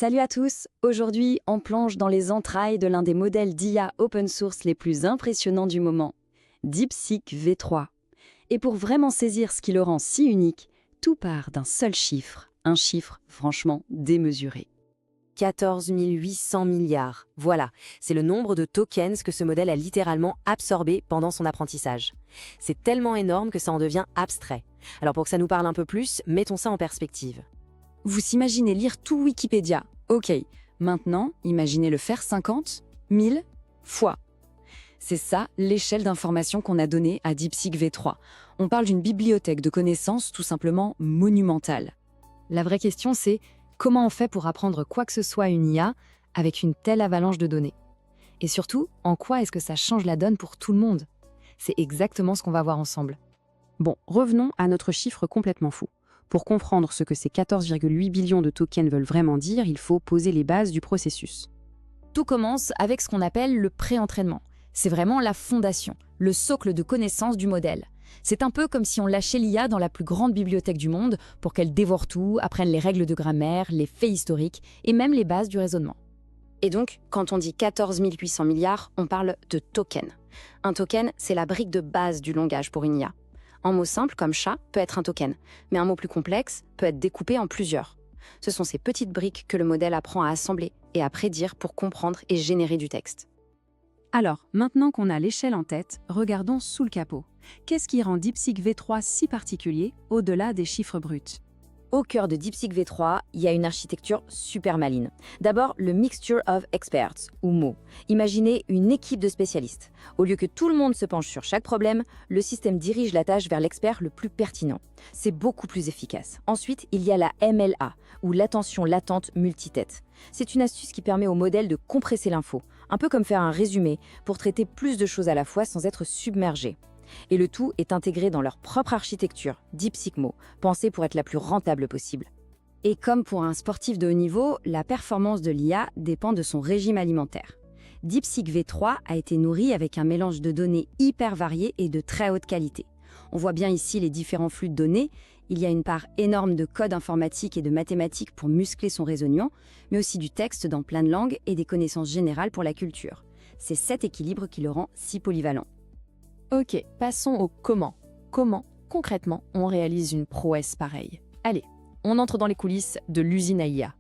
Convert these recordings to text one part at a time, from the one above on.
Salut à tous! Aujourd'hui, on plonge dans les entrailles de l'un des modèles d'IA open source les plus impressionnants du moment, DeepSeek V3. Et pour vraiment saisir ce qui le rend si unique, tout part d'un seul chiffre, un chiffre franchement démesuré. 14 800 milliards. Voilà, c'est le nombre de tokens que ce modèle a littéralement absorbé pendant son apprentissage. C'est tellement énorme que ça en devient abstrait. Alors pour que ça nous parle un peu plus, mettons ça en perspective. Vous imaginez lire tout Wikipédia. Ok, maintenant, imaginez le faire 50, 1000 fois. C'est ça l'échelle d'information qu'on a donnée à DeepSeek V3. On parle d'une bibliothèque de connaissances tout simplement monumentale. La vraie question c'est, comment on fait pour apprendre quoi que ce soit à une IA avec une telle avalanche de données? Et surtout, en quoi est-ce que ça change la donne pour tout le monde? C'est exactement ce qu'on va voir ensemble. Bon, revenons à notre chiffre complètement fou. Pour comprendre ce que ces 14,8 billions de tokens veulent vraiment dire, il faut poser les bases du processus. Tout commence avec ce qu'on appelle le pré-entraînement. C'est vraiment la fondation, le socle de connaissances du modèle. C'est un peu comme si on lâchait l'IA dans la plus grande bibliothèque du monde pour qu'elle dévore tout, apprenne les règles de grammaire, les faits historiques et même les bases du raisonnement. Et donc, quand on dit 14 800 milliards, on parle de tokens. Un token, c'est la brique de base du langage pour une IA. Un mot simple comme chat peut être un token, mais un mot plus complexe peut être découpé en plusieurs. Ce sont ces petites briques que le modèle apprend à assembler et à prédire pour comprendre et générer du texte. Alors, maintenant qu'on a l'échelle en tête, regardons sous le capot. Qu'est-ce qui rend DeepSeek V3 si particulier, au-delà des chiffres bruts? Au cœur de DeepSeek V3, il y a une architecture super maligne. D'abord, le Mixture of Experts, ou MO. Imaginez une équipe de spécialistes. Au lieu que tout le monde se penche sur chaque problème, le système dirige la tâche vers l'expert le plus pertinent. C'est beaucoup plus efficace. Ensuite, il y a la MLA, ou l'attention latente multitête. C'est une astuce qui permet au modèle de compresser l'info, un peu comme faire un résumé, pour traiter plus de choses à la fois sans être submergé. Et le tout est intégré dans leur propre architecture, DeepSeek-Mo, pensée pour être la plus rentable possible. Et comme pour un sportif de haut niveau, la performance de l'IA dépend de son régime alimentaire. DeepSeek V3 a été nourri avec un mélange de données hyper variées et de très haute qualité. On voit bien ici les différents flux de données. Il y a une part énorme de code informatique et de mathématiques pour muscler son raisonnement, mais aussi du texte dans plein de langues et des connaissances générales pour la culture. C'est cet équilibre qui le rend si polyvalent. Ok, passons au comment. Comment, concrètement, on réalise une prouesse pareille? Allez, on entre dans les coulisses de l'usine à IA.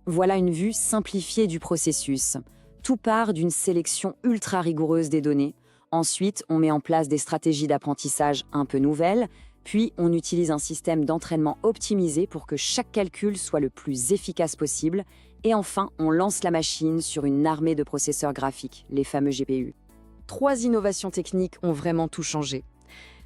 Voilà une vue simplifiée du processus. Tout part d'une sélection ultra rigoureuse des données. Ensuite, on met en place des stratégies d'apprentissage un peu nouvelles, puis on utilise un système d'entraînement optimisé pour que chaque calcul soit le plus efficace possible. Et enfin, on lance la machine sur une armée de processeurs graphiques, les fameux GPU. 3 innovations techniques ont vraiment tout changé.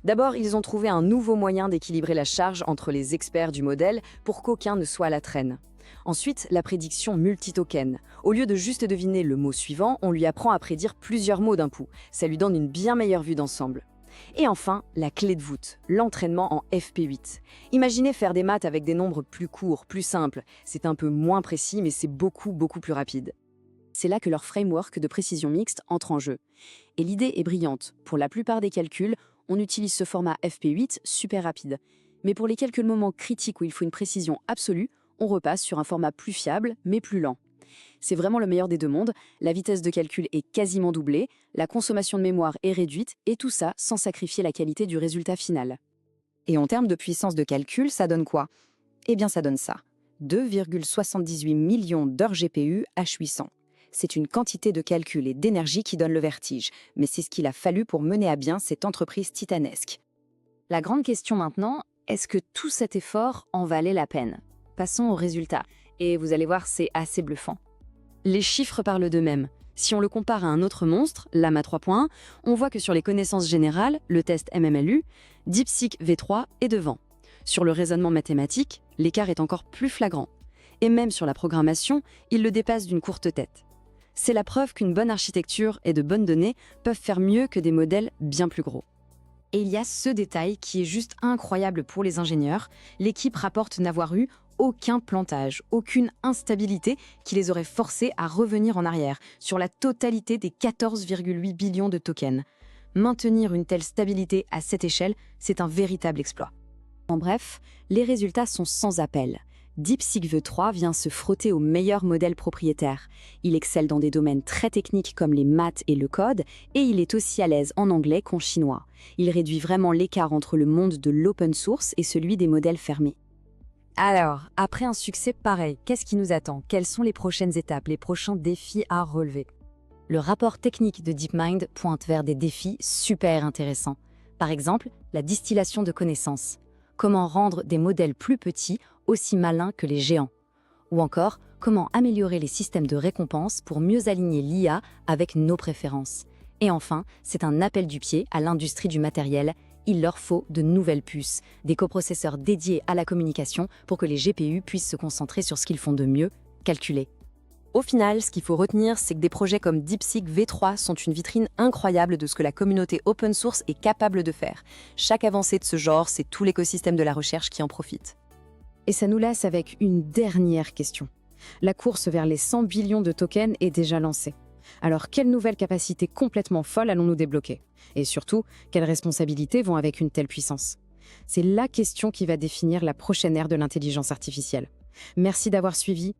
D'abord, ils ont trouvé un nouveau moyen d'équilibrer la charge entre les experts du modèle pour qu'aucun ne soit à la traîne. Ensuite, la prédiction multi-token. Au lieu de juste deviner le mot suivant, on lui apprend à prédire plusieurs mots d'un coup. Ça lui donne une bien meilleure vue d'ensemble. Et enfin, la clé de voûte, l'entraînement en FP8. Imaginez faire des maths avec des nombres plus courts, plus simples. C'est un peu moins précis, mais c'est beaucoup plus rapide. C'est là que leur framework de précision mixte entre en jeu. Et l'idée est brillante. Pour la plupart des calculs, on utilise ce format FP8 super rapide. Mais pour les quelques moments critiques où il faut une précision absolue, on repasse sur un format plus fiable, mais plus lent. C'est vraiment le meilleur des deux mondes, la vitesse de calcul est quasiment doublée, la consommation de mémoire est réduite, et tout ça sans sacrifier la qualité du résultat final. Et en termes de puissance de calcul, ça donne quoi? Eh bien ça donne ça, 2,78 millions d'heures GPU H800. C'est une quantité de calcul et d'énergie qui donne le vertige, mais c'est ce qu'il a fallu pour mener à bien cette entreprise titanesque. La grande question maintenant, est-ce que tout cet effort en valait la peine? Passons aux résultats, et vous allez voir, c'est assez bluffant. Les chiffres parlent d'eux-mêmes. Si on le compare à un autre monstre, Llama 3.1, on voit que sur les connaissances générales, le test MMLU, DeepSeek V3 est devant. Sur le raisonnement mathématique, l'écart est encore plus flagrant. Et même sur la programmation, il le dépasse d'une courte tête. C'est la preuve qu'une bonne architecture et de bonnes données peuvent faire mieux que des modèles bien plus gros. Et il y a ce détail qui est juste incroyable pour les ingénieurs. L'équipe rapporte n'avoir eu aucun plantage, aucune instabilité qui les aurait forcés à revenir en arrière sur la totalité des 14,8 billions de tokens. Maintenir une telle stabilité à cette échelle, c'est un véritable exploit. En bref, les résultats sont sans appel. DeepSeek V3 vient se frotter aux meilleurs modèles propriétaires. Il excelle dans des domaines très techniques comme les maths et le code, et il est aussi à l'aise en anglais qu'en chinois. Il réduit vraiment l'écart entre le monde de l'open source et celui des modèles fermés. Alors, après un succès pareil, qu'est-ce qui nous attend? Quelles sont les prochaines étapes, les prochains défis à relever? Le rapport technique de DeepMind pointe vers des défis super intéressants. Par exemple, la distillation de connaissances. Comment rendre des modèles plus petits aussi malins que les géants? Ou encore, comment améliorer les systèmes de récompense pour mieux aligner l'IA avec nos préférences? Et enfin, c'est un appel du pied à l'industrie du matériel. Il leur faut de nouvelles puces, des coprocesseurs dédiés à la communication pour que les GPU puissent se concentrer sur ce qu'ils font de mieux, calculer. Au final, ce qu'il faut retenir, c'est que des projets comme DeepSeek V3 sont une vitrine incroyable de ce que la communauté open source est capable de faire. Chaque avancée de ce genre, c'est tout l'écosystème de la recherche qui en profite. Et ça nous laisse avec une dernière question. La course vers les 100 billions de tokens est déjà lancée. Alors, quelles nouvelles capacités complètement folles allons-nous débloquer? Et surtout, quelles responsabilités vont avec une telle puissance? C'est la question qui va définir la prochaine ère de l'intelligence artificielle. Merci d'avoir suivi